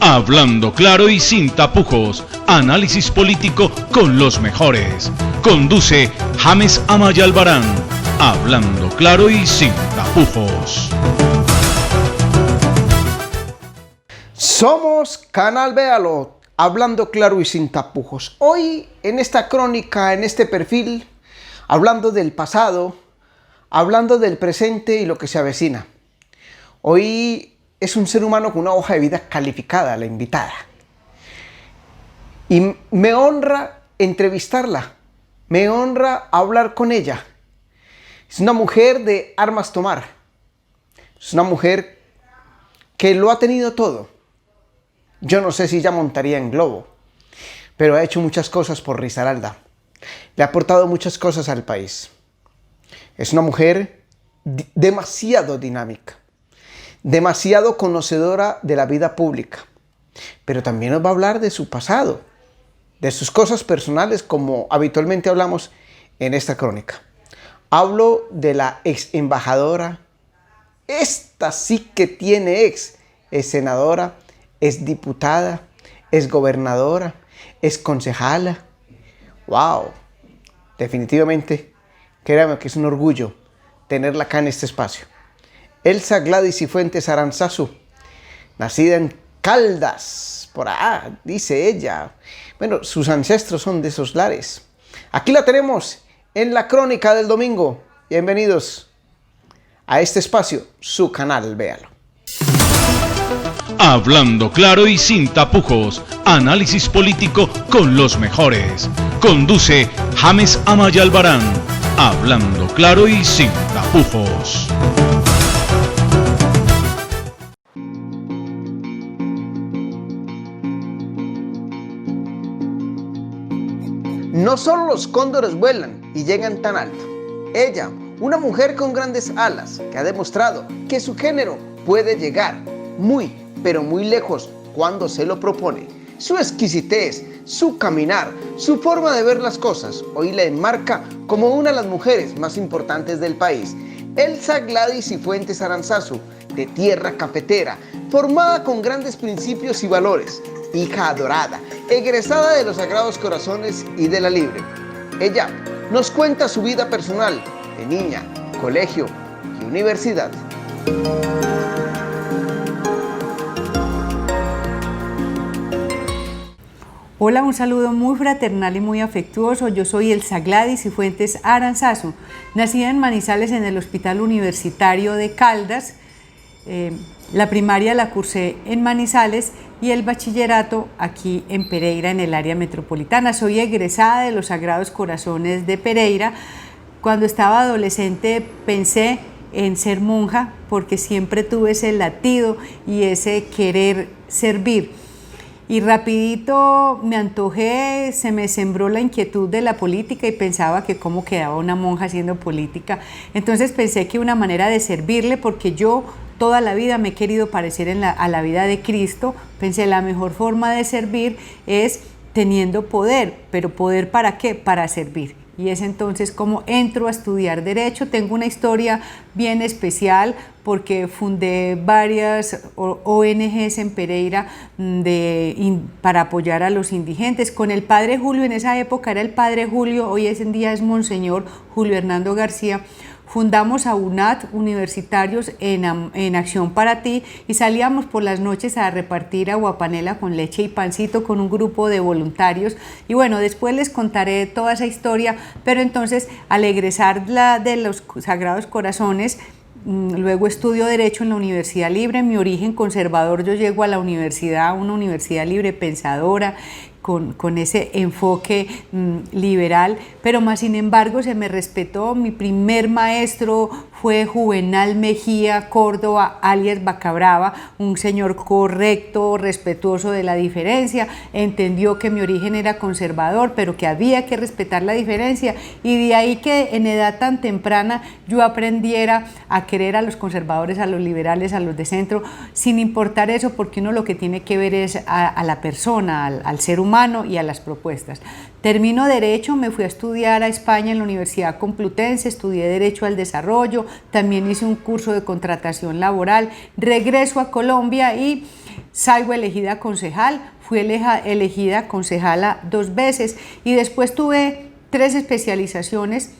Hablando claro y sin tapujos. Análisis político con los mejores. Conduce James Amaya Albarán. Hablando claro y sin tapujos. Somos Canal Véalo, hablando claro y sin tapujos. Hoy en esta crónica, en este perfil, hablando del pasado, hablando del presente y lo que se avecina. Hoy es un ser humano con una hoja de vida calificada, la invitada. Y me honra entrevistarla, me honra hablar con ella. Es una mujer de armas tomar. Es una mujer que lo ha tenido todo. Yo no sé si ya montaría en globo, pero ha hecho muchas cosas por Risaralda. Le ha aportado muchas cosas al país. Es una mujer demasiado dinámica, demasiado conocedora de la vida pública, pero también nos va a hablar de su pasado, de sus cosas personales, como habitualmente hablamos en esta crónica. Hablo de la ex embajadora, esta sí que tiene ex, es senadora, es diputada, es gobernadora, es concejala. ¡Wow! Definitivamente, créame que es un orgullo tenerla acá en este espacio. Elsa Gladys Cifuentes Aranzazu, nacida en Caldas, por allá, dice ella. Bueno, sus ancestros son de esos lares. Aquí la tenemos en la crónica del domingo. Bienvenidos a este espacio, su canal, véalo. Hablando claro y sin tapujos. Análisis político con los mejores. Conduce James Amaya Albarán. Hablando claro y sin tapujos. No solo los cóndores vuelan y llegan tan alto. Ella, una mujer con grandes alas, que ha demostrado que su género puede llegar muy, pero muy lejos cuando se lo propone. Su exquisitez, su caminar, su forma de ver las cosas, hoy la enmarca como una de las mujeres más importantes del país. Elsa Gladys Cifuentes Aranzazu, de tierra cafetera, formada con grandes principios y valores, hija adorada, egresada de los Sagrados Corazones y de la Libre. Ella nos cuenta su vida personal, de niña, colegio y universidad. Hola, un saludo muy fraternal y muy afectuoso. Yo soy Elsa Gladys Cifuentes Aranzazu, nacida en Manizales en el Hospital Universitario de Caldas. La primaria la cursé en Manizales y el bachillerato aquí en Pereira, en el área metropolitana. Soy egresada de los Sagrados Corazones de Pereira. Cuando estaba adolescente pensé en ser monja porque siempre tuve ese latido y ese querer servir. Y rapidito me antojé, se me sembró la inquietud de la política y pensaba que cómo quedaba una monja haciendo política. Entonces pensé que una manera de servirle, porque yo toda la vida me he querido parecer a la vida de Cristo, pensé la mejor forma de servir es teniendo poder, pero ¿poder para qué? Para servir. Y es entonces como entro a estudiar Derecho. Tengo una historia bien especial porque fundé varias ONGs en Pereira para apoyar a los indigentes. Con el Padre Julio, en esa época era el Padre Julio, hoy en día es Monseñor Julio Hernando García. Fundamos a UNAT, Universitarios en Acción para Ti, y salíamos por las noches a repartir aguapanela con leche y pancito con un grupo de voluntarios. Y bueno, después les contaré toda esa historia, pero entonces al egresar de los Sagrados Corazones, luego estudio Derecho en la Universidad Libre. Mi origen conservador, yo llego a la universidad, una universidad libre pensadora, con ese enfoque liberal, pero más sin embargo se me respetó. Mi primer maestro fue Juvenal Mejía Córdoba, alias Bacabrava, un señor correcto, respetuoso de la diferencia, entendió que mi origen era conservador, pero que había que respetar la diferencia, y de ahí que en edad tan temprana yo aprendiera a querer a los conservadores, a los liberales, a los de centro, sin importar eso, porque uno lo que tiene que ver es a la persona, al ser humano y a las propuestas. Termino Derecho, me fui a estudiar a España en la Universidad Complutense, estudié Derecho al Desarrollo, también hice un curso de contratación laboral, regreso a Colombia y salgo elegida concejal, fui elegida concejala 2 veces y después tuve 3 especializaciones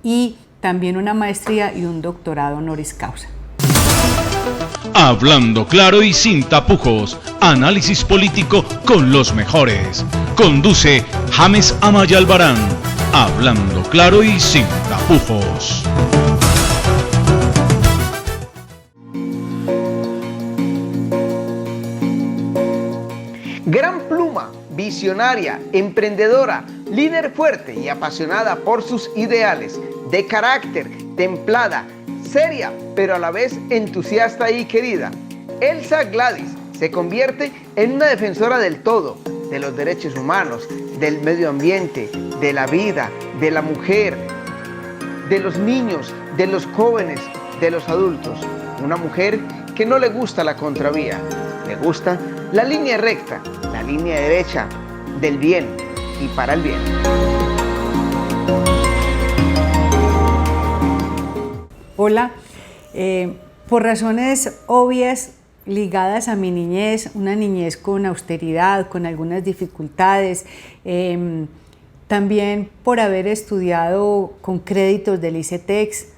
y también una maestría y un doctorado honoris causa. Hablando claro y sin tapujos, análisis político con los mejores. Conduce James Amaya Albarán. Hablando claro y sin tapujos. Gran pluma, visionaria, emprendedora, líder fuerte y apasionada por sus ideales, de carácter, templada, seria, pero a la vez entusiasta y querida. Elsa Gladys se convierte en una defensora del todo, de los derechos humanos, del medio ambiente, de la vida, de la mujer, de los niños, de los jóvenes, de los adultos. Una mujer que no le gusta la contravía, le gusta la línea recta, la línea derecha, del bien y para el bien. Hola, por razones obvias ligadas a mi niñez, una niñez con austeridad, con algunas dificultades, también por haber estudiado con créditos del ICETEX,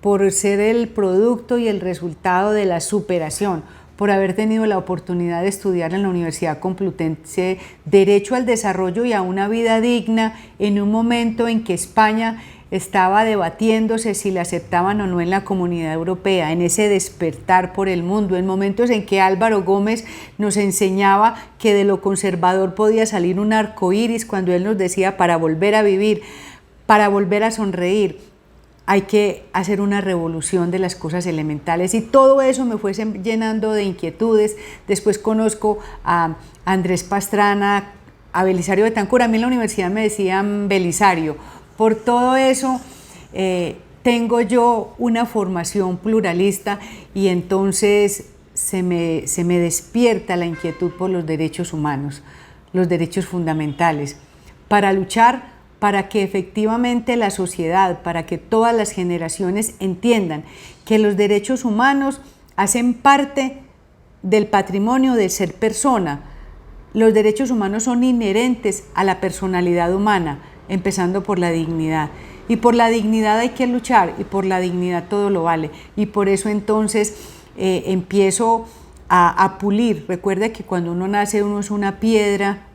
por ser el producto y el resultado de la superación, por haber tenido la oportunidad de estudiar en la Universidad Complutense Derecho al Desarrollo y a una vida digna en un momento en que España estaba debatiéndose si la aceptaban o no en la Comunidad Europea, en ese despertar por el mundo, en momentos en que Álvaro Gómez nos enseñaba que de lo conservador podía salir un arco iris, cuando él nos decía para volver a vivir, para volver a sonreír, hay que hacer una revolución de las cosas elementales, y todo eso me fue llenando de inquietudes. Después conozco a Andrés Pastrana, a Belisario Betancur. A mí en la universidad me decían Belisario. Por todo eso tengo yo una formación pluralista y entonces se me despierta la inquietud por los derechos humanos, los derechos fundamentales, para luchar para que efectivamente la sociedad, para que todas las generaciones entiendan que los derechos humanos hacen parte del patrimonio del ser persona. Los derechos humanos son inherentes a la personalidad humana, empezando por la dignidad. Y por la dignidad hay que luchar, y por la dignidad todo lo vale. Y por eso entonces empiezo a pulir. Recuerda que cuando uno nace uno es una piedra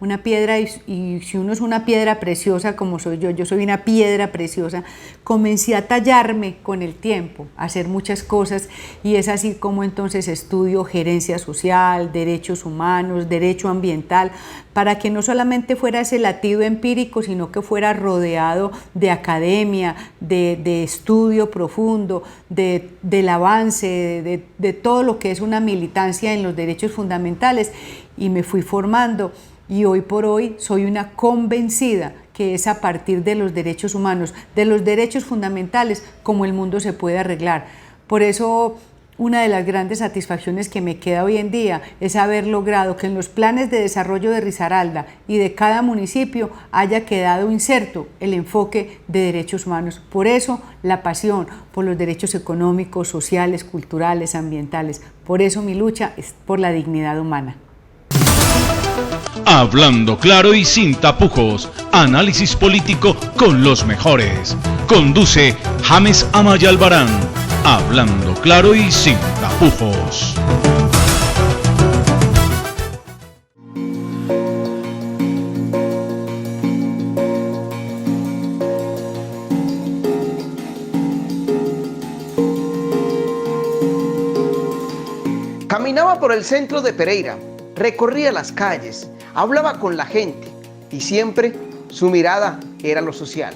y si uno es una piedra preciosa como soy yo soy una piedra preciosa, comencé a tallarme con el tiempo, a hacer muchas cosas, y es así como entonces estudio gerencia social, derechos humanos, derecho ambiental, para que no solamente fuera ese latido empírico, sino que fuera rodeado de academia, de estudio profundo, del avance, de todo lo que es una militancia en los derechos fundamentales, y me fui formando, y hoy por hoy soy una convencida que es a partir de los derechos humanos, de los derechos fundamentales, como el mundo se puede arreglar. Por eso una de las grandes satisfacciones que me queda hoy en día es haber logrado que en los planes de desarrollo de Risaralda y de cada municipio haya quedado inserto el enfoque de derechos humanos. Por eso la pasión por los derechos económicos, sociales, culturales, ambientales. Por eso mi lucha es por la dignidad humana. Hablando claro y sin tapujos, análisis político con los mejores. Conduce James Amaya Albarán. Hablando claro y sin tapujos. Caminaba por el centro de Pereira, recorría las calles, hablaba con la gente y siempre su mirada era lo social.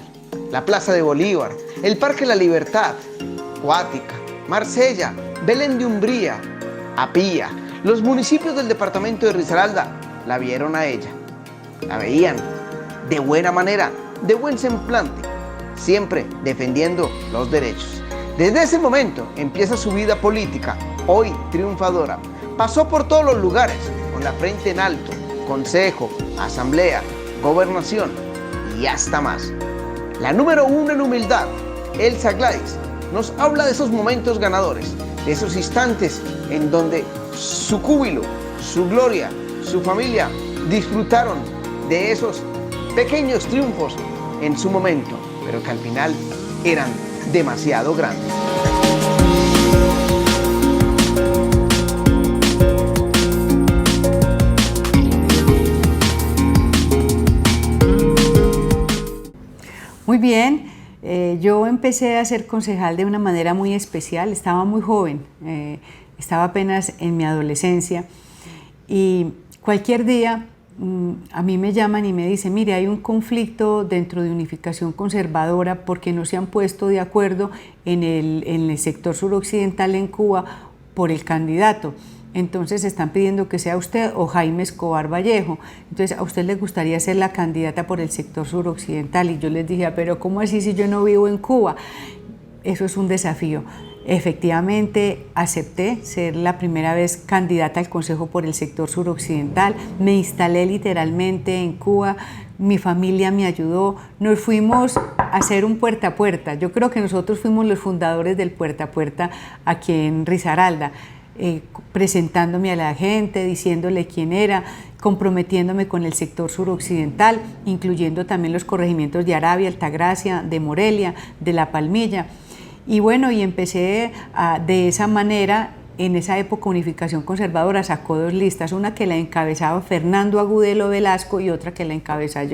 La Plaza de Bolívar, el Parque La Libertad, Guática, Marsella, Belén de Umbría, Apía, los municipios del departamento de Risaralda la vieron a ella. La veían de buena manera, de buen semblante, siempre defendiendo los derechos. Desde ese momento empieza su vida política, hoy triunfadora. Pasó por todos los lugares, con la frente en alto, consejo, asamblea, gobernación y hasta más. La número 1 en humildad, Elsa Gladys, nos habla de esos momentos ganadores, de esos instantes en donde su júbilo su gloria, su familia disfrutaron de esos pequeños triunfos en su momento, pero que al final eran demasiado grandes. Muy bien, yo empecé a ser concejal de una manera muy especial, estaba muy joven, estaba apenas en mi adolescencia y cualquier día a mí me llaman y me dicen, mire, hay un conflicto dentro de Unificación Conservadora porque no se han puesto de acuerdo en el sector suroccidental en Cuba por el candidato. Entonces están pidiendo que sea usted o Jaime Escobar Vallejo. Entonces, ¿a usted le gustaría ser la candidata por el sector suroccidental? Y yo les dije, pero ¿cómo así si yo no vivo en Cuba? Eso es un desafío. Efectivamente, acepté ser la primera vez candidata al Consejo por el sector suroccidental. Me instalé literalmente en Cuba. Mi familia me ayudó. Nos fuimos a hacer un puerta a puerta. Yo creo que nosotros fuimos los fundadores del puerta a puerta aquí en Risaralda. Presentándome a la gente, diciéndole quién era, comprometiéndome con el sector suroccidental, incluyendo también los corregimientos de Arabia, Altagracia, de Morelia, de La Palmilla. Y bueno, y empecé de esa manera. En esa época Unificación Conservadora sacó dos listas, una que la encabezaba Fernando Agudelo Velasco y otra que la encabezaba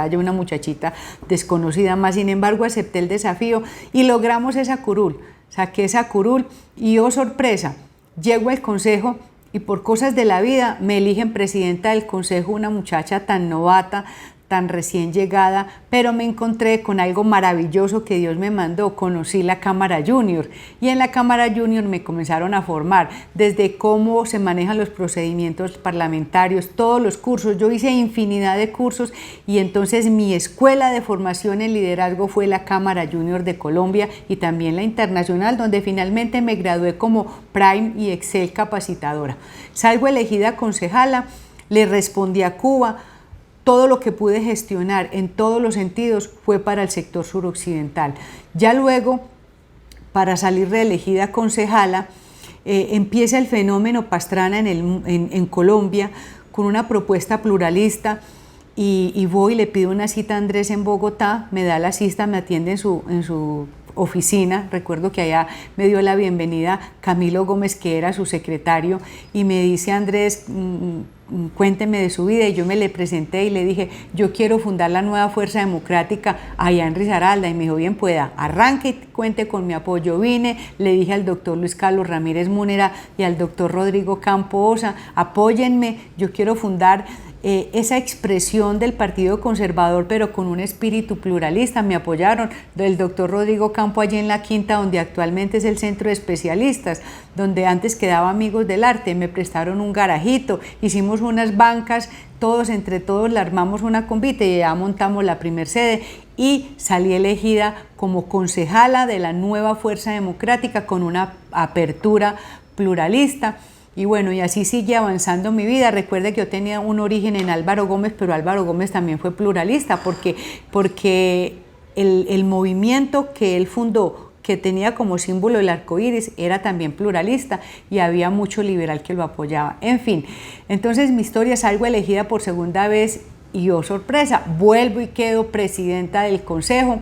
yo, una muchachita desconocida más. Sin embargo, acepté el desafío y logramos esa curul. Saqué esa curul y oh sorpresa, llego al consejo y por cosas de la vida me eligen presidenta del consejo una muchacha tan novata, tan recién llegada, pero me encontré con algo maravilloso que Dios me mandó. Conocí la Cámara Junior y en la Cámara Junior me comenzaron a formar desde cómo se manejan los procedimientos parlamentarios, todos los cursos. Yo hice infinidad de cursos y entonces mi escuela de formación en liderazgo fue la Cámara Junior de Colombia y también la internacional, donde finalmente me gradué como Prime y Excel capacitadora. Salgo elegida concejala, le respondí a Cuba. Todo lo que pude gestionar en todos los sentidos fue para el sector suroccidental. Ya luego, para salir reelegida concejala, empieza el fenómeno Pastrana en Colombia con una propuesta pluralista y voy y le pido una cita a Andrés en Bogotá, me da la cita, me atiende en su oficina. Recuerdo que allá me dio la bienvenida Camilo Gómez, que era su secretario, y me dice, Andrés, cuénteme de su vida, y yo me le presenté y le dije, yo quiero fundar la nueva Fuerza Democrática allá en Risaralda, y me dijo, bien pueda, arranque y cuente con mi apoyo. Vine, le dije al doctor Luis Carlos Ramírez Múnera y al doctor Rodrigo Campo Osa, apóyenme, yo quiero fundar esa expresión del Partido Conservador, pero con un espíritu pluralista. Me apoyaron el doctor Rodrigo Campo allí en la Quinta, donde actualmente es el centro de especialistas, donde antes quedaba Amigos del Arte. Me prestaron un garajito, hicimos unas bancas, todos entre todos la armamos una convite y ya montamos la primer sede y salí elegida como concejala de la nueva Fuerza Democrática con una apertura pluralista. Y bueno, y así sigue avanzando mi vida. Recuerde que yo tenía un origen en Álvaro Gómez, pero Álvaro Gómez también fue pluralista porque el movimiento que él fundó, que tenía como símbolo el arco iris, era también pluralista y había mucho liberal que lo apoyaba. En fin, entonces mi historia, salgo elegida por segunda vez y oh sorpresa, vuelvo y quedo presidenta del consejo.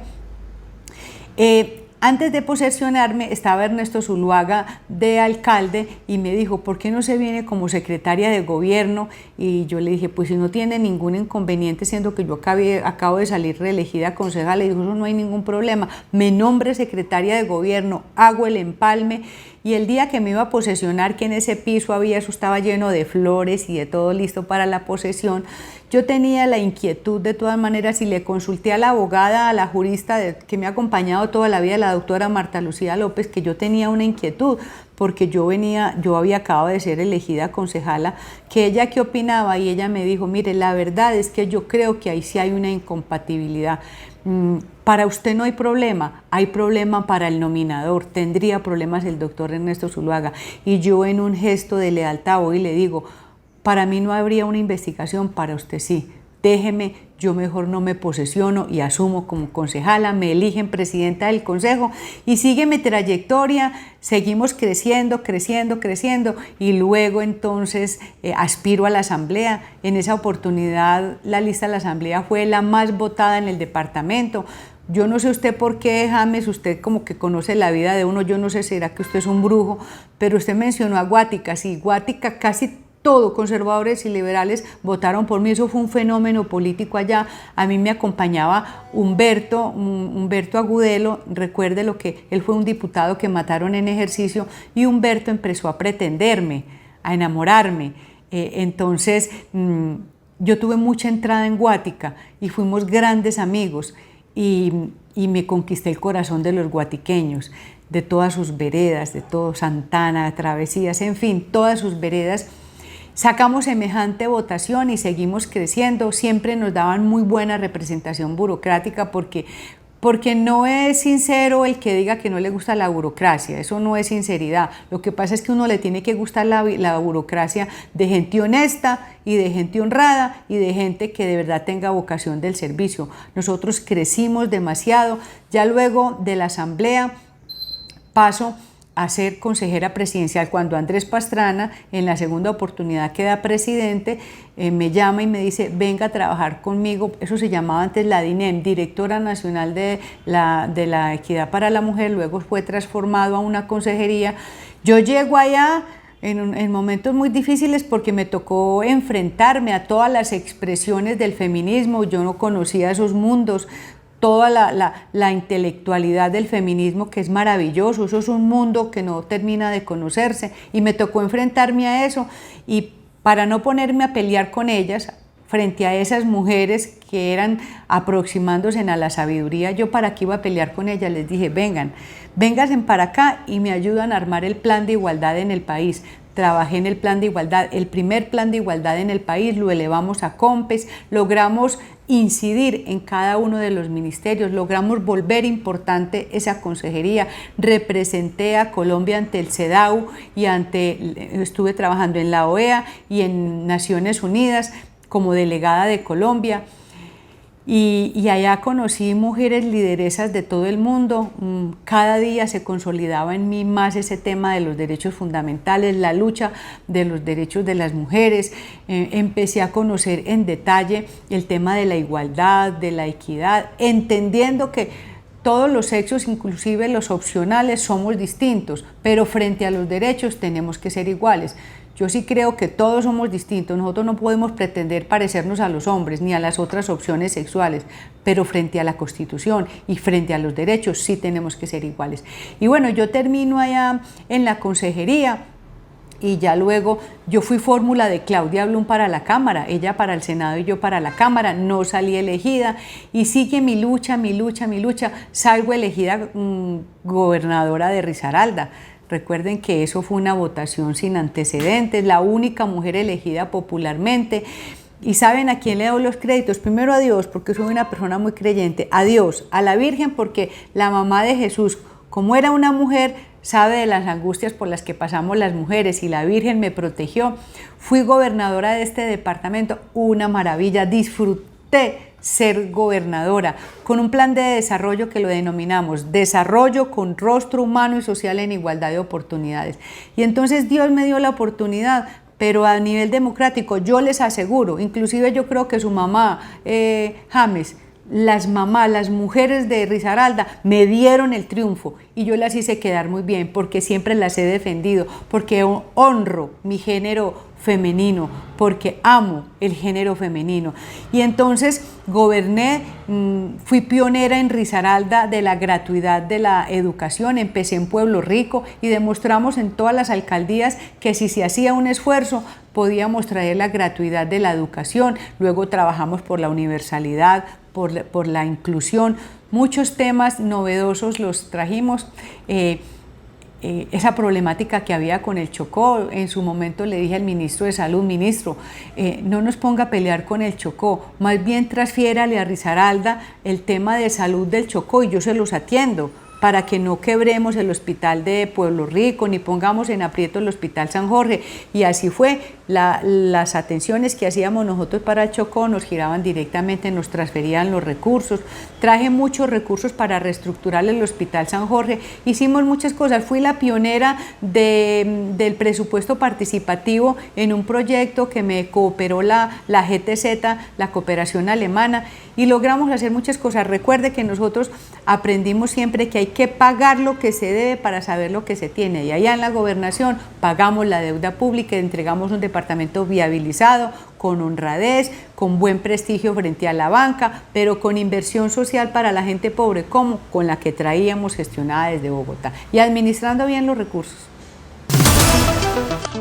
Antes de posesionarme estaba Ernesto Zuluaga de alcalde y me dijo, ¿por qué no se viene como secretaria de gobierno? Y yo le dije, pues si no tiene ningún inconveniente, siendo que yo acabo de salir reelegida concejal. Le dijo, no hay ningún problema, me nombre secretaria de gobierno, hago el empalme. Y el día que me iba a posesionar, que en ese piso había, eso estaba lleno de flores y de todo listo para la posesión, yo tenía la inquietud de todas maneras y le consulté a la abogada, a la jurista que me ha acompañado toda la vida, la doctora Marta Lucía López, que yo tenía una inquietud porque yo había acabado de ser elegida concejala, que ella qué opinaba, y ella me dijo, mire, la verdad es que yo creo que ahí sí hay una incompatibilidad. Para usted no hay problema para el nominador, tendría problemas el doctor Ernesto Zuluaga. Y yo en un gesto de lealtad voy y le digo, para mí no habría una investigación, para usted sí, déjeme, yo mejor no me posesiono y asumo como concejala, me eligen presidenta del consejo y sigue mi trayectoria, seguimos creciendo, creciendo, creciendo y luego entonces aspiro a la asamblea. En esa oportunidad la lista de la asamblea fue la más votada en el departamento. Yo no sé usted por qué, James, usted como que conoce la vida de uno, yo no sé, será que usted es un brujo, pero usted mencionó a Guática, sí, Guática casi todo, conservadores y liberales votaron por mí, eso fue un fenómeno político allá. A mí me acompañaba Humberto Agudelo, recuerde lo que él fue un diputado que mataron en ejercicio y Humberto empezó a pretenderme, a enamorarme. Entonces yo tuve mucha entrada en Guática y fuimos grandes amigos y me conquisté el corazón de los guatiqueños, de todas sus veredas, de todo Santana, Travesías, en fin, todas sus veredas. Sacamos semejante votación y seguimos creciendo, siempre nos daban muy buena representación burocrática porque no es sincero el que diga que no le gusta la burocracia, eso no es sinceridad. Lo que pasa es que uno le tiene que gustar la burocracia de gente honesta y de gente honrada y de gente que de verdad tenga vocación del servicio. Nosotros crecimos demasiado, ya luego de la asamblea paso a ser consejera presidencial cuando Andrés Pastrana en la segunda oportunidad queda presidente, me llama y me dice venga a trabajar conmigo, eso se llamaba antes la DINEM, Directora Nacional de la Equidad para la Mujer, luego fue transformado a una consejería. Yo llego allá en momentos muy difíciles porque me tocó enfrentarme a todas las expresiones del feminismo, yo no conocía esos mundos, toda la intelectualidad del feminismo, que es maravilloso, eso es un mundo que no termina de conocerse y me tocó enfrentarme a eso y para no ponerme a pelear con ellas frente a esas mujeres que eran aproximándose a la sabiduría, yo para qué iba a pelear con ellas, les dije vénganse para acá y me ayudan a armar el plan de igualdad en el país. Trabajé en el plan de igualdad, el primer plan de igualdad en el país, lo elevamos a COMPES, logramos incidir en cada uno de los ministerios, logramos volver importante esa consejería, representé a Colombia ante el CEDAW y estuve trabajando en la OEA y en Naciones Unidas como delegada de Colombia. Y allá conocí mujeres lideresas de todo el mundo, cada día se consolidaba en mí más ese tema de los derechos fundamentales, la lucha de los derechos de las mujeres, empecé a conocer en detalle el tema de la igualdad, de la equidad, entendiendo que todos los sexos, inclusive los opcionales, somos distintos, pero frente a los derechos tenemos que ser iguales. Yo sí creo que todos somos distintos, nosotros no podemos pretender parecernos a los hombres ni a las otras opciones sexuales, pero frente a la Constitución y frente a los derechos sí tenemos que ser iguales. Y bueno, yo termino allá en la consejería y ya luego yo fui fórmula de Claudia Blum para la Cámara, ella para el Senado y yo para la Cámara, no salí elegida y sigue mi lucha, salgo elegida gobernadora de Risaralda. Recuerden que eso fue una votación sin antecedentes, la única mujer elegida popularmente. ¿Y saben a quién le doy los créditos? Primero a Dios, porque soy una persona muy creyente. A Dios, a la Virgen, porque la mamá de Jesús, como era una mujer, sabe de las angustias por las que pasamos las mujeres y la Virgen me protegió. Fui gobernadora de este departamento, una maravilla, disfruté ser gobernadora, con un plan de desarrollo que lo denominamos desarrollo con rostro humano y social en igualdad de oportunidades. Y entonces Dios me dio la oportunidad, pero a nivel democrático yo les aseguro, inclusive yo creo que su mamá, James, las mujeres de Risaralda me dieron el triunfo y yo las hice quedar muy bien porque siempre las he defendido, porque honro mi género femenino, porque amo el género femenino. Y entonces goberné, fui pionera en Risaralda de la gratuidad de la educación, empecé en Pueblo Rico y demostramos en todas las alcaldías que si se hacía un esfuerzo podíamos traer la gratuidad de la educación, luego trabajamos por la universalidad, por la inclusión, muchos temas novedosos los trajimos. Esa problemática que había con el Chocó, en su momento le dije al ministro de Salud, ministro, no nos ponga a pelear con el Chocó, más bien transfiérale a Risaralda el tema de salud del Chocó y yo se los atiendo, para que no quebremos el hospital de Pueblo Rico ni pongamos en aprieto el hospital San Jorge. Y así fue, las atenciones que hacíamos nosotros para el Chocó nos giraban directamente, nos transferían los recursos. Traje muchos recursos para reestructurar el hospital San Jorge, hicimos muchas cosas, fui la pionera del presupuesto participativo en un proyecto que me cooperó la GTZ, la cooperación alemana, y logramos hacer muchas cosas. Recuerde que nosotros aprendimos siempre que hay que pagar lo que se debe para saber lo que se tiene, y allá en la gobernación pagamos la deuda pública y entregamos un departamento viabilizado, con honradez, con buen prestigio frente a la banca, pero con inversión social para la gente pobre, como con la que traíamos gestionada desde Bogotá, y administrando bien los recursos.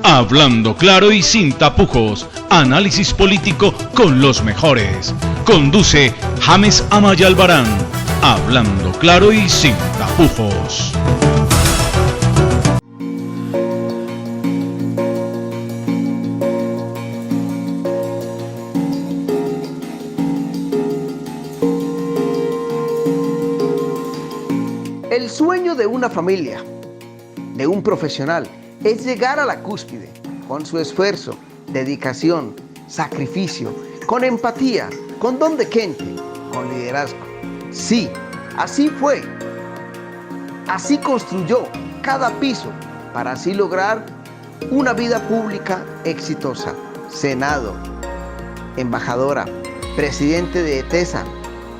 Hablando claro y sin tapujos, análisis político con los mejores. Conduce James Amaya Albarán. Hablando claro y sin tapujos. El sueño de una familia, de un profesional, es llegar a la cúspide con su esfuerzo, dedicación, sacrificio, con empatía, con don de gente, con liderazgo. Sí, así fue. Así construyó cada piso para así lograr una vida pública exitosa. Senado, embajadora, presidente de ETESA,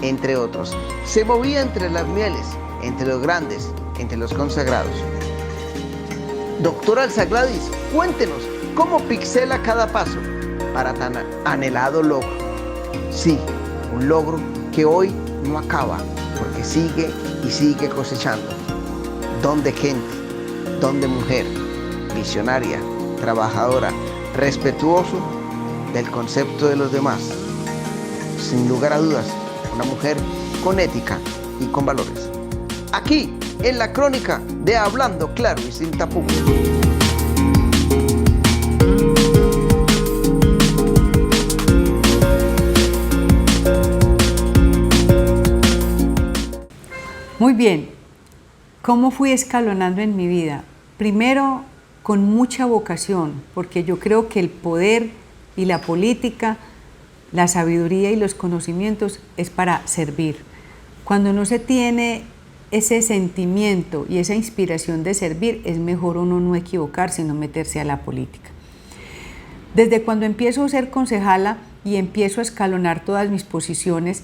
entre otros. Se movía entre las mieles, entre los grandes, entre los consagrados. Doctora Elsa Gladys, cuéntenos cómo pixela cada paso para tan anhelado logro. Sí, un logro que hoy no acaba, porque sigue y sigue cosechando. Don de gente, don de mujer, visionaria, trabajadora, respetuoso del concepto de los demás. Sin lugar a dudas, una mujer con ética y con valores. Aquí, en la crónica de Hablando Claro y Sin Tapujos. Muy bien, ¿cómo fui escalonando en mi vida? Primero, con mucha vocación, porque yo creo que el poder y la política, la sabiduría y los conocimientos es para servir. Cuando no se tiene ese sentimiento y esa inspiración de servir, es mejor uno no equivocarse, no meterse a la política. Desde cuando empiezo a ser concejala y empiezo a escalonar todas mis posiciones,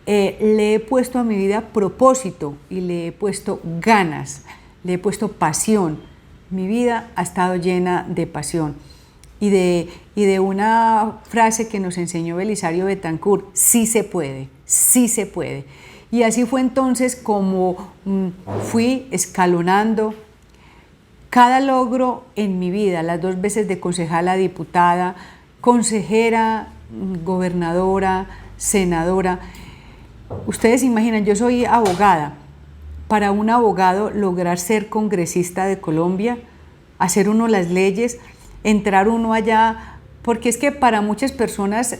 le he puesto a mi vida propósito y le he puesto ganas, le he puesto pasión. Mi vida ha estado llena de pasión y de una frase que nos enseñó Belisario Betancourt: sí se puede, sí se puede. Y así fue entonces como fui escalonando cada logro en mi vida, las 2 veces de concejala, diputada, consejera, gobernadora, senadora. Ustedes imaginan, yo soy abogada. Para un abogado lograr ser congresista de Colombia, hacer uno las leyes, entrar uno allá, porque es que para muchas personas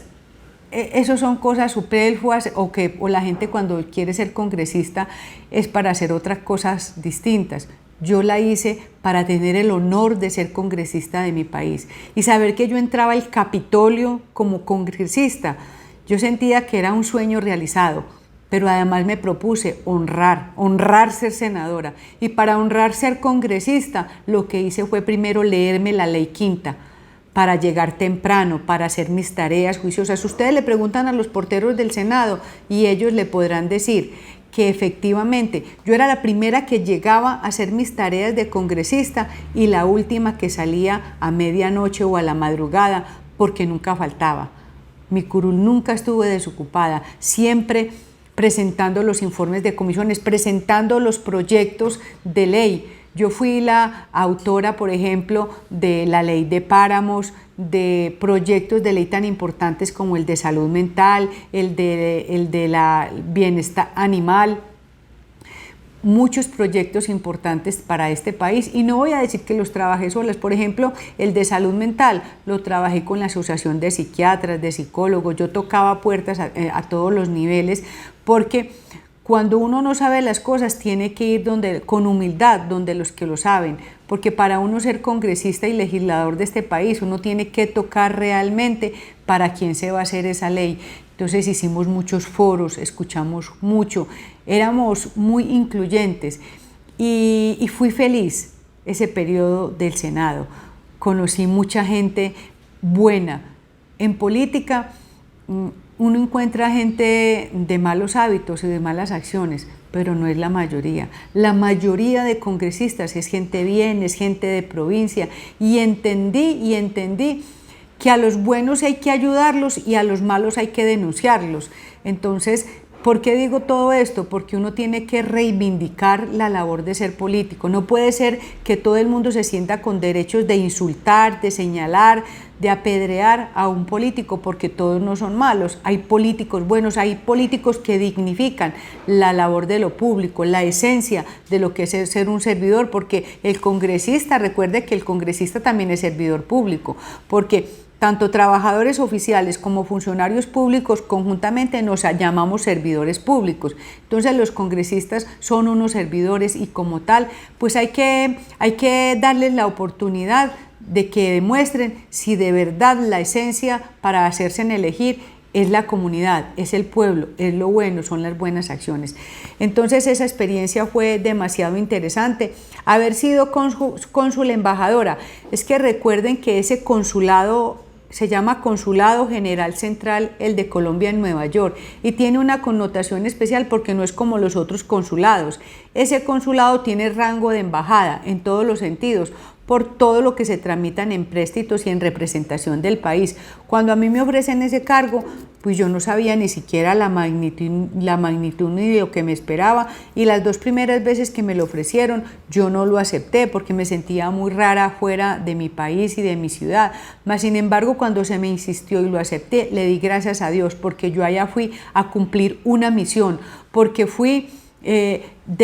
eso son cosas superfluas, o la gente cuando quiere ser congresista es para hacer otras cosas distintas. Yo la hice para tener el honor de ser congresista de mi país y saber que yo entraba al Capitolio como congresista. Yo sentía que era un sueño realizado, pero además me propuse honrar ser senadora. Y para honrar ser congresista, lo que hice fue primero leerme la Ley Quinta, para llegar temprano, para hacer mis tareas juiciosas. Ustedes le preguntan a los porteros del Senado y ellos le podrán decir que efectivamente yo era la primera que llegaba a hacer mis tareas de congresista y la última que salía a medianoche o a la madrugada, porque nunca faltaba. Mi curul nunca estuvo desocupada, siempre presentando los informes de comisiones, presentando los proyectos de ley. Yo fui la autora, por ejemplo, de la ley de páramos, de proyectos de ley tan importantes como el de salud mental, el de la bienestar animal, muchos proyectos importantes para este país, y no voy a decir que los trabajé solas. Por ejemplo, el de salud mental lo trabajé con la Asociación de Psiquiatras, de Psicólogos. Yo tocaba puertas a todos los niveles, porque Cuando uno no sabe las cosas, tiene que ir con humildad donde los que lo saben, porque para uno ser congresista y legislador de este país, uno tiene que tocar realmente para quién se va a hacer esa ley. Entonces hicimos muchos foros, escuchamos mucho, éramos muy incluyentes y fui feliz ese periodo del Senado. Conocí mucha gente buena. En política uno encuentra gente de malos hábitos y de malas acciones, pero no es la mayoría. La mayoría de congresistas es gente bien, es gente de provincia, y entendí que a los buenos hay que ayudarlos y a los malos hay que denunciarlos. Entonces, ¿por qué digo todo esto? Porque uno tiene que reivindicar la labor de ser político. No puede ser que todo el mundo se sienta con derechos de insultar, de señalar, de apedrear a un político, porque todos no son malos. Hay políticos buenos, hay políticos que dignifican la labor de lo público, la esencia de lo que es ser un servidor, porque el congresista, recuerde que el congresista también es servidor público, porque tanto trabajadores oficiales como funcionarios públicos conjuntamente nos llamamos servidores públicos. Entonces los congresistas son unos servidores y como tal, pues hay que darles la oportunidad de que demuestren si de verdad la esencia para hacerse elegir es la comunidad, es el pueblo, es lo bueno, son las buenas acciones. Entonces esa experiencia fue demasiado interesante. Haber sido cónsul embajadora, es que recuerden que ese consulado se llama Consulado General Central, el de Colombia en Nueva York, y tiene una connotación especial porque no es como los otros consulados. Ese consulado tiene rango de embajada en todos los sentidos, por todo lo que se tramitan en préstitos y en representación del país. Cuando a mí me ofrecen ese cargo, pues yo no sabía ni siquiera la magnitud ni de lo que me esperaba, y las 2 primeras veces que me lo ofrecieron, yo no lo acepté porque me sentía muy rara fuera de mi país y de mi ciudad. Mas sin embargo, cuando se me insistió y lo acepté, le di gracias a Dios, porque yo allá fui a cumplir una misión, porque fui de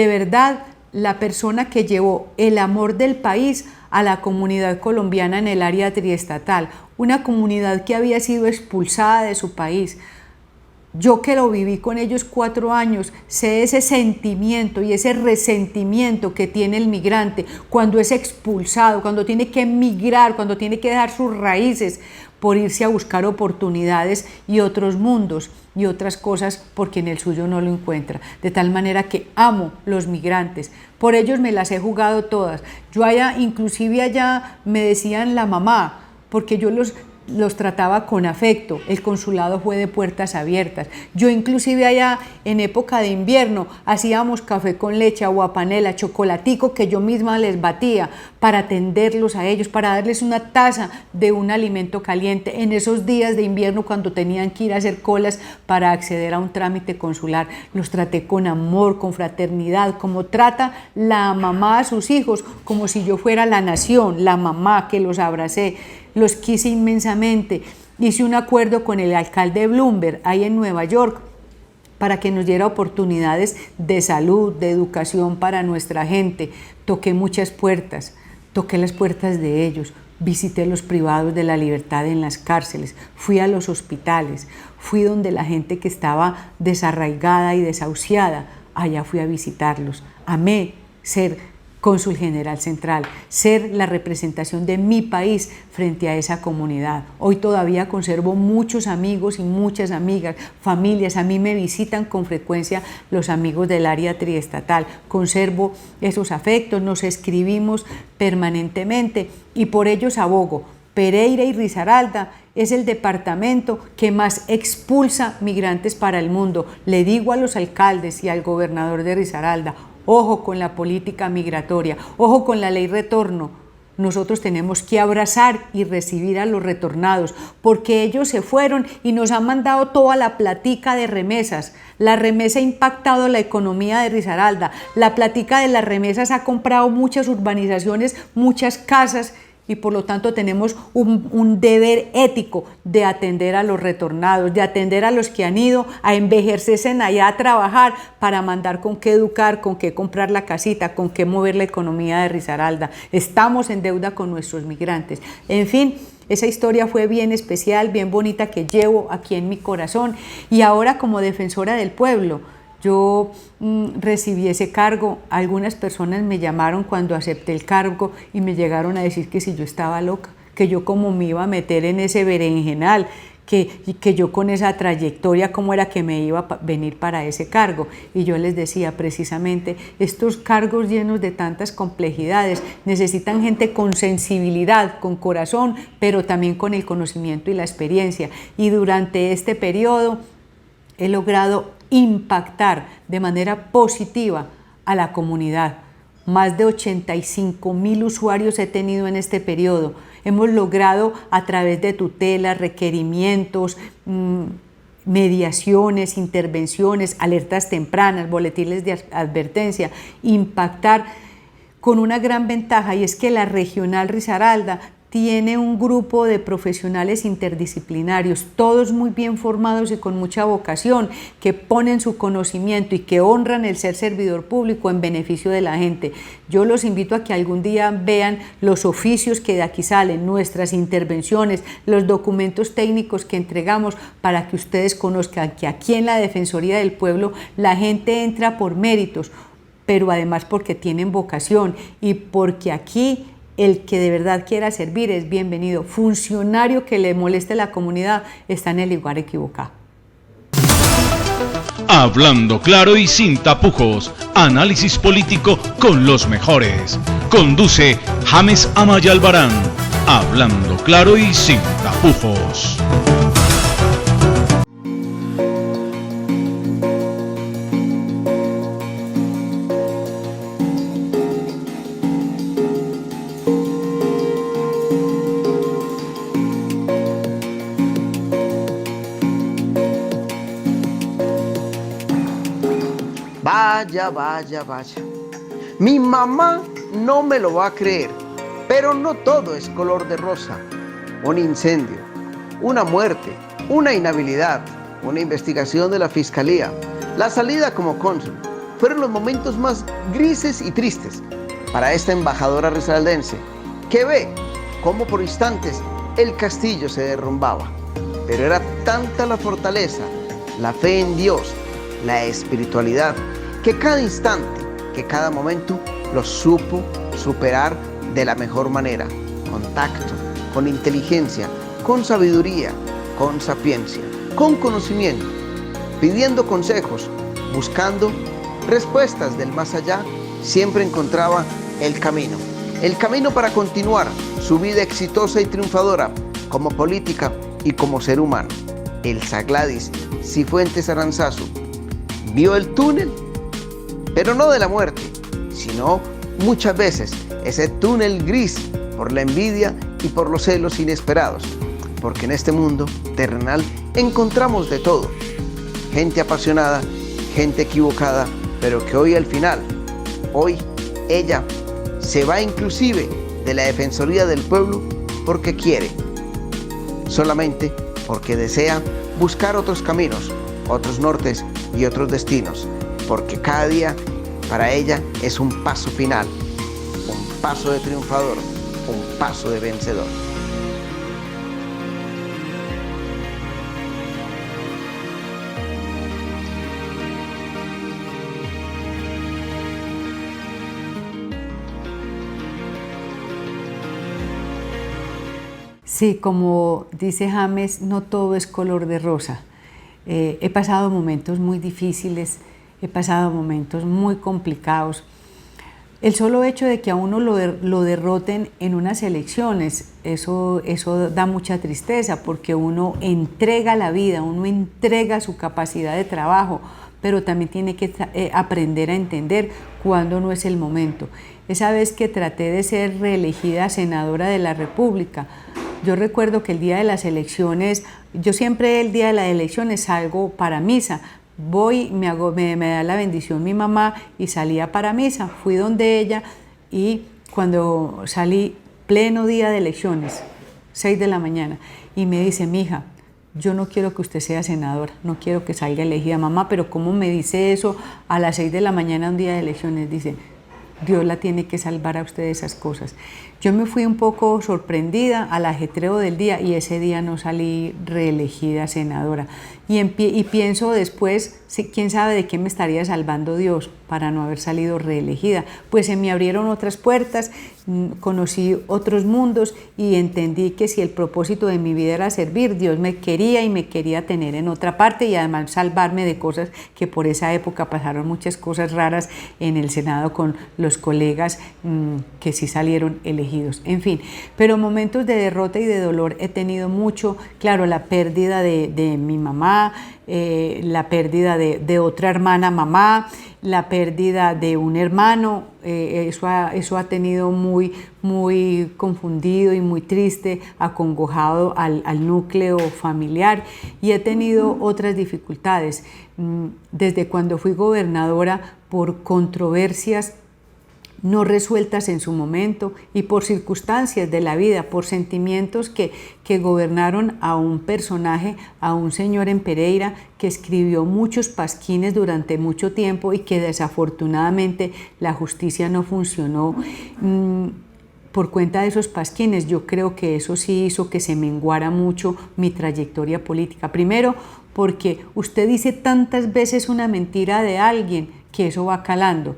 verdad la persona que llevó el amor del país a la comunidad colombiana en el área triestatal, una comunidad que había sido expulsada de su país. Yo que lo viví con ellos 4 años, sé ese sentimiento y ese resentimiento que tiene el migrante cuando es expulsado, cuando tiene que emigrar, cuando tiene que dejar sus raíces por irse a buscar oportunidades y otros mundos y otras cosas porque en el suyo no lo encuentra. De tal manera que amo los migrantes, por ellos me las he jugado todas. Yo inclusive allá me decían la mamá, porque yo los trataba con afecto. El consulado fue de puertas abiertas. Yo inclusive allá en época de invierno hacíamos café con leche, agua panela, chocolatico que yo misma les batía para atenderlos a ellos, para darles una taza de un alimento caliente en esos días de invierno cuando tenían que ir a hacer colas para acceder a un trámite consular. Los traté con amor, con fraternidad, como trata la mamá a sus hijos, como si yo fuera la nación, la mamá que los abracé. Los quise inmensamente. Hice un acuerdo con el alcalde Bloomberg ahí en Nueva York para que nos diera oportunidades de salud, de educación para nuestra gente. Toqué muchas puertas, toqué las puertas de ellos, visité los privados de la libertad en las cárceles, fui a los hospitales, fui donde la gente que estaba desarraigada y desahuciada, allá fui a visitarlos. Amé ser cónsul general central, ser la representación de mi país frente a esa comunidad. Hoy todavía conservo muchos amigos y muchas amigas, familias. A mí me visitan con frecuencia los amigos del área triestatal. Conservo esos afectos, nos escribimos permanentemente y por ellos abogo. Pereira y Risaralda es el departamento que más expulsa migrantes para el mundo. Le digo a los alcaldes y al gobernador de Risaralda, ojo con la política migratoria, ojo con la ley retorno. Nosotros tenemos que abrazar y recibir a los retornados, porque ellos se fueron y nos han mandado toda la platica de remesas. La remesa ha impactado la economía de Risaralda. La platica de las remesas ha comprado muchas urbanizaciones, muchas casas, y por lo tanto tenemos un deber ético de atender a los retornados, de atender a los que han ido a envejecerse allá a trabajar para mandar con qué educar, con qué comprar la casita, con qué mover la economía de Risaralda. Estamos en deuda con nuestros migrantes. En fin, esa historia fue bien especial, bien bonita, que llevo aquí en mi corazón. Y ahora, como defensora del pueblo, Yo recibí ese cargo, algunas personas me llamaron cuando acepté el cargo y me llegaron a decir que si yo estaba loca, que yo cómo me iba a meter en ese berenjenal, que yo con esa trayectoria cómo era que me iba a venir para ese cargo. Y yo les decía precisamente, estos cargos llenos de tantas complejidades necesitan gente con sensibilidad, con corazón, pero también con el conocimiento y la experiencia. Y durante este periodo he logrado impactar de manera positiva a la comunidad. Más de 85.000 usuarios he tenido en este periodo. Hemos logrado a través de tutelas, requerimientos, mediaciones, intervenciones, alertas tempranas, boletines de advertencia, impactar con una gran ventaja, y es que la Regional Risaralda tiene un grupo de profesionales interdisciplinarios, todos muy bien formados y con mucha vocación, que ponen su conocimiento y que honran el ser servidor público en beneficio de la gente. Yo los invito a que algún día vean los oficios que de aquí salen, nuestras intervenciones, los documentos técnicos que entregamos, para que ustedes conozcan que aquí en la Defensoría del Pueblo la gente entra por méritos, pero además porque tienen vocación y porque aquí el que de verdad quiera servir es bienvenido. Funcionario que le moleste a la comunidad está en el lugar equivocado. Hablando claro y sin tapujos, análisis político con los mejores. Conduce James Amaya Albarán. Hablando claro y sin tapujos. Vaya, vaya, vaya. Mi mamá no me lo va a creer, pero no todo es color de rosa. Un incendio, una muerte, una inhabilidad, una investigación de la fiscalía, la salida como cónsul, fueron los momentos más grises y tristes para esta embajadora risaraldense, que ve cómo por instantes el castillo se derrumbaba. Pero era tanta la fortaleza, la fe en Dios, la espiritualidad, que cada instante, que cada momento lo supo superar de la mejor manera, con tacto, con inteligencia, con sabiduría, con sapiencia, con conocimiento, pidiendo consejos, buscando respuestas del más allá. Siempre encontraba el camino para continuar su vida exitosa y triunfadora como política y como ser humano. Elsa Gladys Cifuentes Aranzazu vio el túnel, pero no de la muerte, sino muchas veces ese túnel gris por la envidia y por los celos inesperados, porque en este mundo terrenal encontramos de todo, gente apasionada, gente equivocada, pero que hoy al final, hoy ella se va inclusive de la Defensoría del Pueblo porque quiere, solamente porque desea buscar otros caminos, otros nortes y otros destinos, porque cada día para ella es un paso final, un paso de triunfador, un paso de vencedor. Sí, como dice James, no todo es color de rosa. He pasado momentos muy difíciles, he pasado momentos muy complicados. El solo hecho de que a uno lo derroten en unas elecciones, eso da mucha tristeza, porque uno entrega la vida, uno entrega su capacidad de trabajo, pero también tiene que aprender a entender cuándo no es el momento. Esa vez que traté de ser reelegida senadora de la República, yo recuerdo que el día de las elecciones, yo siempre el día de las elecciones salgo para misa, voy, me da la bendición mi mamá y salía para misa, fui donde ella y cuando salí, pleno día de elecciones, 6 de la mañana, y me dice, mija, yo no quiero que usted sea senadora, no quiero que salga elegida. Mamá, pero ¿cómo me dice eso a las 6 de la mañana un día de elecciones? Dice, Dios la tiene que salvar a usted de esas cosas. Yo me fui un poco sorprendida al ajetreo del día y ese día no salí reelegida senadora. Y pienso después, quién sabe de qué me estaría salvando Dios para no haber salido reelegida. Pues se me abrieron otras puertas, conocí otros mundos y entendí que si el propósito de mi vida era servir, Dios me quería y me quería tener en otra parte y además salvarme de cosas que por esa época pasaron muchas cosas raras en el Senado con los colegas que sí salieron elegidos. En fin, pero momentos de derrota y de dolor he tenido mucho. Claro, la pérdida de mi mamá, la pérdida de otra hermana mamá, la pérdida de un hermano, eso ha tenido muy confundido y muy triste, acongojado al núcleo familiar, y he tenido otras dificultades. Desde cuando fui gobernadora, por controversias no resueltas en su momento y por circunstancias de la vida, por sentimientos que gobernaron a un personaje, a un señor en Pereira que escribió muchos pasquines durante mucho tiempo y que desafortunadamente la justicia no funcionó por cuenta de esos pasquines. Yo creo que eso sí hizo que se menguara mucho mi trayectoria política. Primero, porque usted dice tantas veces una mentira de alguien que eso va calando.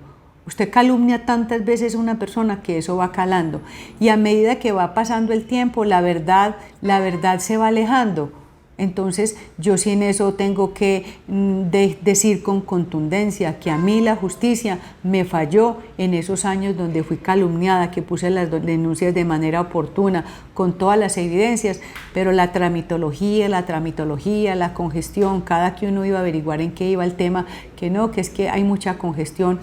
Usted calumnia tantas veces a una persona que eso va calando, y a medida que va pasando el tiempo la verdad se va alejando. Entonces yo sí en eso tengo que decir con contundencia que a mí la justicia me falló en esos años donde fui calumniada, que puse las denuncias de manera oportuna, con todas las evidencias, pero la tramitología, la congestión, cada que uno iba a averiguar en qué iba el tema, que no, que es que hay mucha congestión.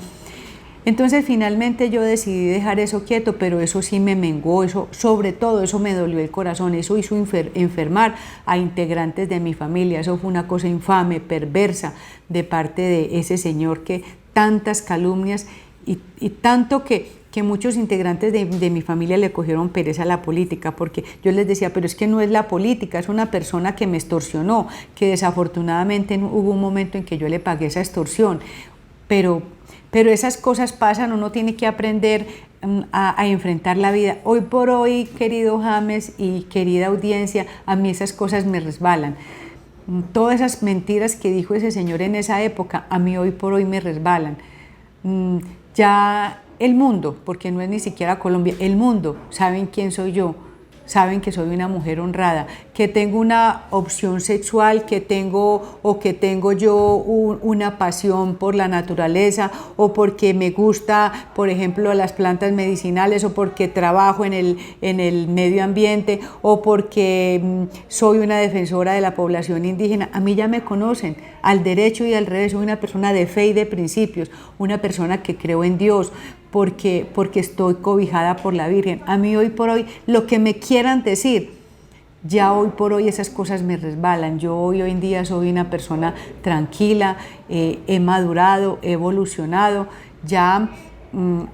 Entonces finalmente yo decidí dejar eso quieto, pero eso sí me menguó, sobre todo eso me dolió el corazón, eso hizo enfermar a integrantes de mi familia, eso fue una cosa infame, perversa de parte de ese señor, que tantas calumnias y tanto que muchos integrantes de mi familia le cogieron pereza a la política, porque yo les decía, pero es que no es la política, es una persona que me extorsionó, que desafortunadamente hubo un momento en que yo le pagué esa extorsión, pero esas cosas pasan, uno tiene que aprender a enfrentar la vida. Hoy por hoy, querido James y querida audiencia, a mí esas cosas me resbalan. Todas esas mentiras que dijo ese señor en esa época, a mí hoy por hoy me resbalan. Ya el mundo, porque no es ni siquiera Colombia, el mundo, saben quién soy yo. Saben que soy una mujer honrada, que tengo una opción sexual, que tengo yo una pasión por la naturaleza, o porque me gusta, por ejemplo, las plantas medicinales, o porque trabajo en el medio ambiente, o porque soy una defensora de la población indígena. A mí ya me conocen, al derecho y al revés, soy una persona de fe y de principios, una persona que creo en Dios, porque estoy cobijada por la Virgen. A mí hoy por hoy, lo que me quieran decir, ya hoy por hoy esas cosas me resbalan. Yo hoy en día soy una persona tranquila, he madurado, he evolucionado, ya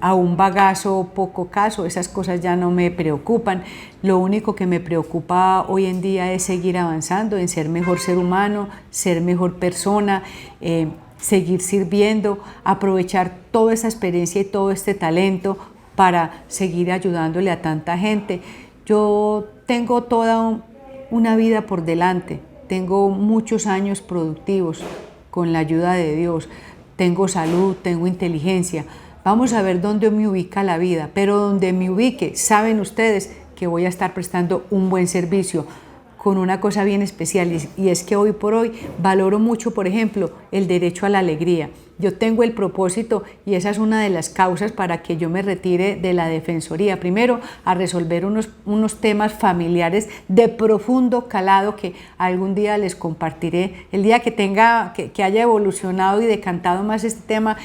a un bagazo poco caso, esas cosas ya no me preocupan. Lo único que me preocupa hoy en día es seguir avanzando, en ser mejor ser humano, ser mejor persona, seguir sirviendo, aprovechar toda esa experiencia y todo este talento para seguir ayudándole a tanta gente. Yo tengo toda una vida por delante, tengo muchos años productivos con la ayuda de Dios, tengo salud, tengo inteligencia. Vamos a ver dónde me ubica la vida, pero donde me ubique, saben ustedes que voy a estar prestando un buen servicio, con una cosa bien especial, y es que hoy por hoy valoro mucho, por ejemplo, el derecho a la alegría. Yo tengo el propósito, y esa es una de las causas para que yo me retire de la Defensoría. Primero, a resolver unos temas familiares de profundo calado que algún día les compartiré. El día que haya evolucionado y decantado más este tema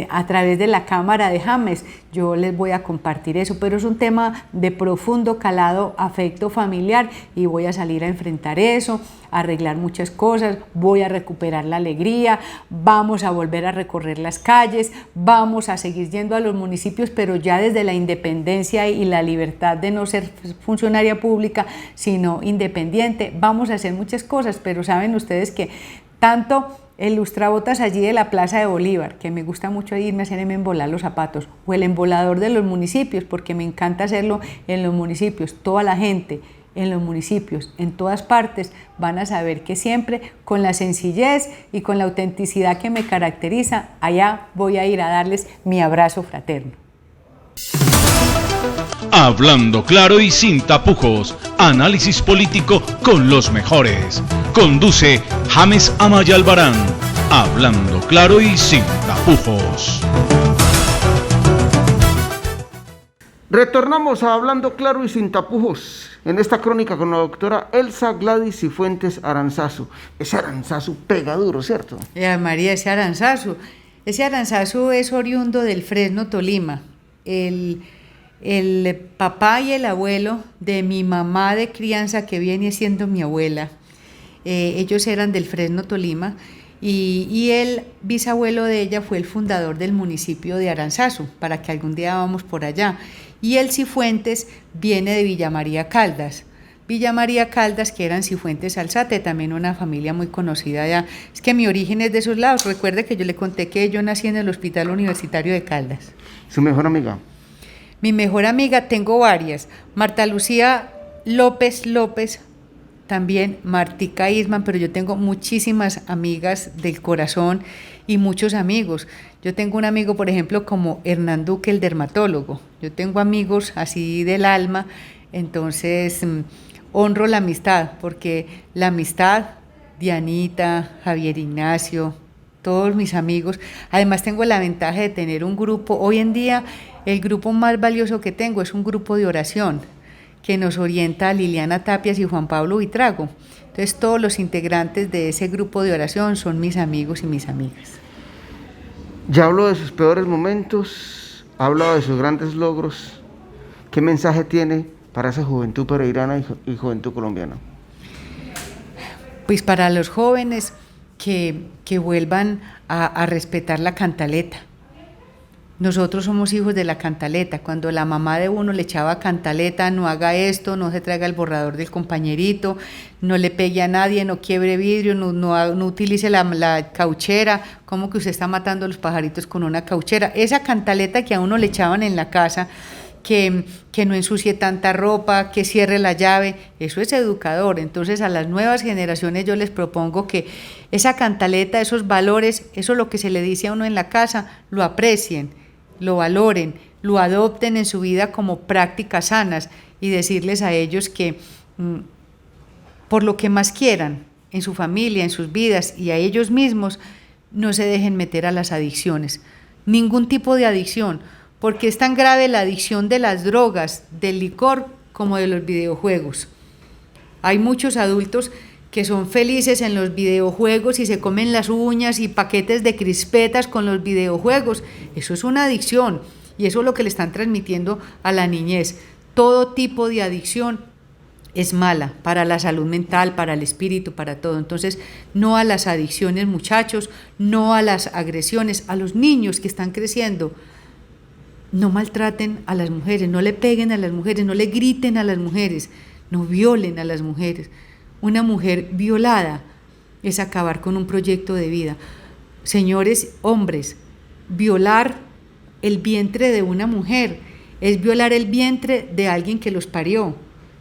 a través de la Cámara de James, yo les voy a compartir eso. Pero es un tema de profundo calado, afecto familiar, y voy a salir a enfrentar eso, a arreglar muchas cosas, voy a recuperar la alegría, vamos a volver a recorrer las calles, vamos a seguir yendo a los municipios, pero ya desde la independencia y la libertad de no ser funcionaria pública, sino independiente. Vamos a hacer muchas cosas, pero saben ustedes que tanto el lustrabotas allí de la Plaza de Bolívar, que me gusta mucho irme a hacerme embolar los zapatos, o el embolador de los municipios, porque me encanta hacerlo en los municipios. Toda la gente en los municipios, en todas partes, van a saber que siempre con la sencillez y con la autenticidad que me caracteriza, allá voy a ir a darles mi abrazo fraterno. Hablando claro y sin tapujos, análisis político con los mejores. Conduce James Amaya Albarán. Hablando claro y sin tapujos. Retornamos a Hablando Claro y Sin Tapujos, en esta crónica con la doctora Elsa Gladys Cifuentes Aranzazu. Ese Aranzazu pega duro, ¿cierto? María, ese Aranzazu es oriundo del Fresno, Tolima. El papá y el abuelo de mi mamá de crianza, que viene siendo mi abuela, ellos eran del Fresno, Tolima, y el bisabuelo de ella fue el fundador del municipio de Aranzazu, para que algún día vamos por allá. Y el Cifuentes viene de Villa María Caldas. Villa María Caldas, que eran Cifuentes Alzate, también una familia muy conocida allá. Es que mi origen es de esos lados. Recuerde que yo le conté que yo nací en el Hospital Universitario de Caldas. ¿Su mejor amiga? Mi mejor amiga, tengo varias. Marta Lucía López, también Martica Isman, pero yo tengo muchísimas amigas del corazón y muchos amigos. Yo tengo un amigo, por ejemplo, como Hernán Duque, el dermatólogo. Yo tengo amigos así del alma, entonces honro la amistad, porque la amistad, Dianita, Javier Ignacio, todos mis amigos. Además tengo la ventaja de tener un grupo. Hoy en día el grupo más valioso que tengo es un grupo de oración que nos orienta a Liliana Tapias y Juan Pablo Vitrago. Entonces todos los integrantes de ese grupo de oración son mis amigos y mis amigas. Ya habló de sus peores momentos, ha hablado de sus grandes logros. ¿Qué mensaje tiene para esa juventud pereirana y juventud colombiana? Pues para los jóvenes que vuelvan a respetar la cantaleta. Nosotros somos hijos de la cantaleta. Cuando la mamá de uno le echaba cantaleta, no haga esto, no se traiga el borrador del compañerito, no le pegue a nadie, no quiebre vidrio, no utilice la cauchera, como que usted está matando a los pajaritos con una cauchera. Esa cantaleta que a uno le echaban en la casa, que no ensucie tanta ropa, que cierre la llave, eso es educador. Entonces a las nuevas generaciones yo les propongo que esa cantaleta, esos valores, eso es lo que se le dice a uno en la casa, lo aprecien, lo valoren, lo adopten en su vida como prácticas sanas y decirles a ellos que por lo que más quieran en su familia, en sus vidas y a ellos mismos, no se dejen meter a las adicciones, ningún tipo de adicción, porque es tan grave la adicción de las drogas, del licor, como de los videojuegos. Hay muchos adultos que son felices en los videojuegos y se comen las uñas y paquetes de crispetas con los videojuegos. Eso es una adicción y eso es lo que le están transmitiendo a la niñez. Todo tipo de adicción es mala para la salud mental, para el espíritu, para todo. Entonces, no a las adicciones, muchachos, no a las agresiones, a los niños que están creciendo. No maltraten a las mujeres, no le peguen a las mujeres, no le griten a las mujeres, no violen a las mujeres. Una mujer violada es acabar con un proyecto de vida. Señores hombres, violar el vientre de una mujer es violar el vientre de alguien que los parió.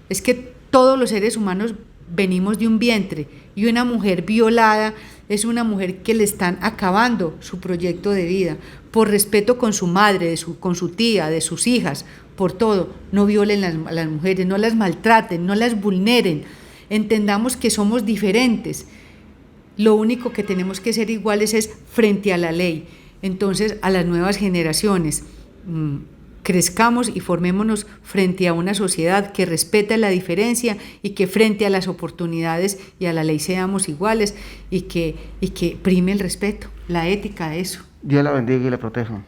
Es que todos los seres humanos venimos de un vientre y una mujer violada es una mujer que le están acabando su proyecto de vida. Por respeto con su madre, con su tía, de sus hijas, por todo, no violen a las mujeres, no las maltraten, no las vulneren. Entendamos que somos diferentes. Lo único que tenemos que ser iguales es frente a la ley. Entonces, a las nuevas generaciones, crezcamos y formémonos frente a una sociedad que respeta la diferencia y que frente a las oportunidades y a la ley seamos iguales y que prime el respeto, la ética, eso. Dios la bendiga y la proteja.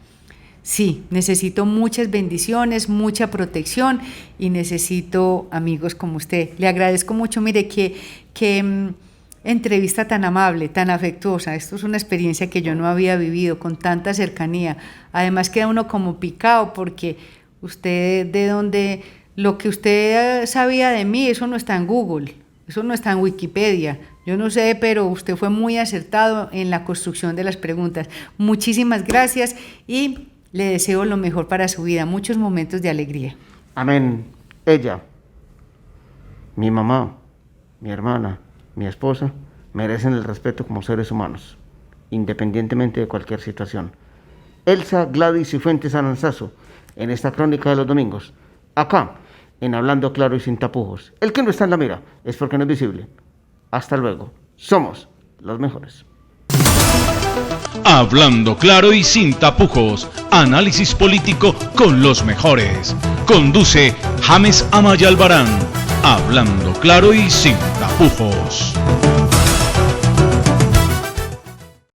Sí, necesito muchas bendiciones, mucha protección y necesito amigos como usted. Le agradezco mucho, mire, que entrevista tan amable, tan afectuosa. Esto es una experiencia que yo no había vivido con tanta cercanía. Además queda uno como picado porque usted, lo que usted sabía de mí, eso no está en Google. Eso no está en Wikipedia. Yo no sé, pero usted fue muy acertado en la construcción de las preguntas. Muchísimas gracias y le deseo lo mejor para su vida, muchos momentos de alegría. Amén. Ella, mi mamá, mi hermana, mi esposa, merecen el respeto como seres humanos, independientemente de cualquier situación. Elsa Gladys Cifuentes Aranzazu, en esta crónica de los domingos, acá, en Hablando Claro y Sin Tapujos. El que no está en la mira es porque no es visible. Hasta luego. Somos los mejores. Hablando Claro y Sin Tapujos. Análisis político con los mejores. Conduce James Amaya Albarán. Hablando Claro y Sin Tapujos.